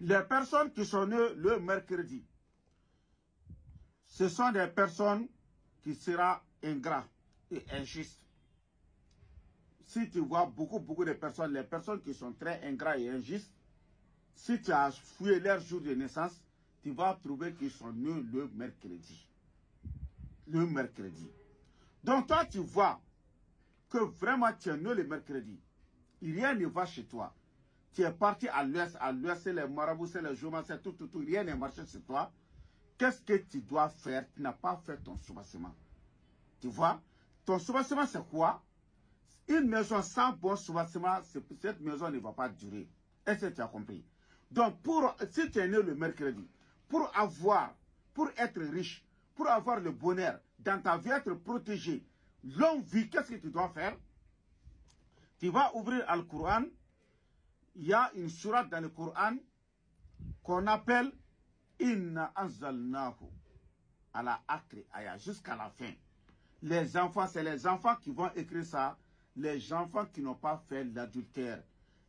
Les personnes qui sont nées le mercredi, ce sont des personnes qui seront ingrats et injustes. Si tu vois beaucoup de personnes, les personnes qui sont très ingrats et injustes, si tu as fouillé leur jour de naissance, tu vas trouver qu'ils sont nés le mercredi. Le mercredi. Donc toi, tu vois que vraiment tu es né le mercredi. Rien ne va chez toi. Tu es parti à l'ouest, c'est les marabouts, c'est les journaux, c'est tout, rien n'est marché chez toi. Qu'est-ce que tu dois faire? Tu n'as pas fait ton soubassement. Tu vois? Ton soubassement, c'est quoi? Une maison sans bon soubassement, cette maison ne va pas durer. Est-ce que tu as compris? Donc, si tu es né le mercredi, pour être riche, pour avoir le bonheur, dans ta vie, être protégé, longue vie, qu'est-ce que tu dois faire? Tu vas ouvrir le Coran. Il y a une sourate dans le Coran qu'on appelle Inna anzalnahu ala akri aya, jusqu'à la fin. Les enfants, c'est les enfants qui vont écrire ça, les enfants qui n'ont pas fait l'adultère.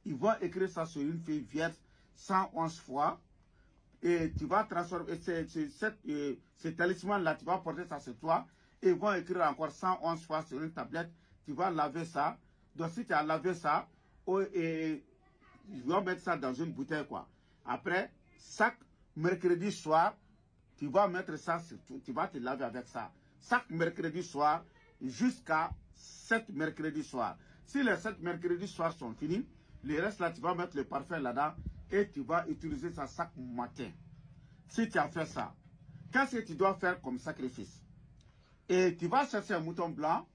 Ils vont écrire ça sur une feuille vierge 111 fois. Et tu vas transformer ce talisman-là, tu vas porter ça sur toi. Et ils vont écrire encore 111 fois sur une tablette. Tu vas laver ça. Donc si tu as lavé ça, ils vont mettre ça dans une bouteille, quoi. Après, chaque mercredi soir, tu vas mettre ça sur tout, tu vas te laver avec ça. Chaque mercredi soir, jusqu'à 7 mercredis soir. Si les 7 mercredis soirs sont finis, le reste là, tu vas mettre le parfum là-dedans et tu vas utiliser ça chaque matin. Si tu as fait ça, qu'est-ce que tu dois faire comme sacrifice? Et tu vas chercher un mouton blanc,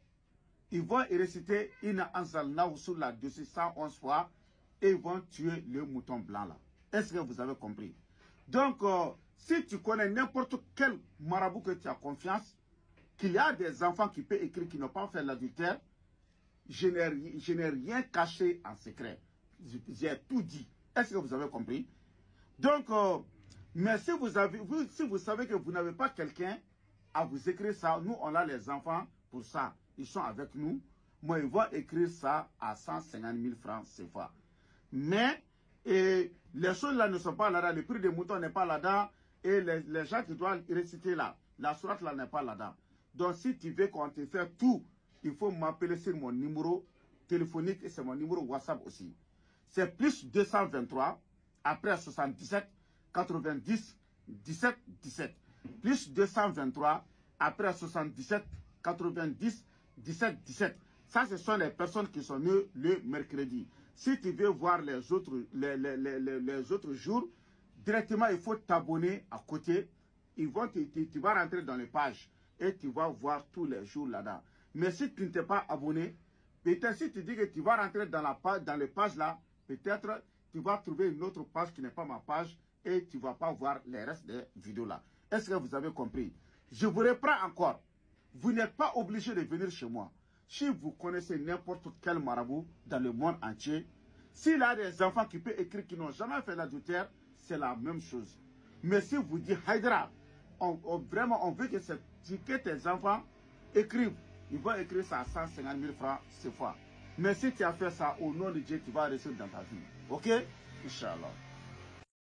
ils vont réciter Inna anzalnahu sur la 211 fois et ils vont tuer le mouton blanc là. Est-ce que vous avez compris? Donc, si tu connais n'importe quel marabout que tu as confiance, qu'il y a des enfants qui peuvent écrire qui n'ont pas fait l'adultère, je n'ai rien caché en secret. J'ai tout dit. Est-ce que vous avez compris? Donc, mais si vous savez que vous n'avez pas quelqu'un à vous écrire ça, nous on a les enfants pour ça. Ils sont avec nous. Moi, ils vont écrire ça à 150 000 francs CFA. Mais les choses là ne sont pas là-dedans. Le prix des moutons n'est pas là-dedans. Et les gens qui doivent réciter là, la sourate là n'est pas là-dedans. Donc, si tu veux qu'on te fasse tout, il faut m'appeler sur mon numéro téléphonique et c'est mon numéro WhatsApp aussi. C'est plus 223, après 77, 90, 17, 17. Plus 223, après 77, 90, 17, 17. Ça, ce sont les personnes qui sont nées le mercredi. Si tu veux voir les autres jours, directement, il faut t'abonner à côté. Tu vas rentrer dans les pages et tu vas voir tous les jours là-dedans. Mais si tu ne t'es pas abonné, peut-être si tu dis que tu vas rentrer dans les pages là, peut-être tu vas trouver une autre page qui n'est pas ma page et tu ne vas pas voir les restes des vidéos là. Est-ce que vous avez compris? Je vous reprends encore. Vous n'êtes pas obligé de venir chez moi. Si vous connaissez n'importe quel marabout dans le monde entier, s'il a des enfants qui peuvent écrire qui n'ont jamais fait l'adultère, c'est la même chose. Mais si vous dites Haïdara, vraiment on veut que tes enfants écrivent, ils vont écrire ça à 150 000 francs cette fois. Mais si tu as fait ça au nom de Dieu, tu vas réussir dans ta vie. Ok? Inch'Allah.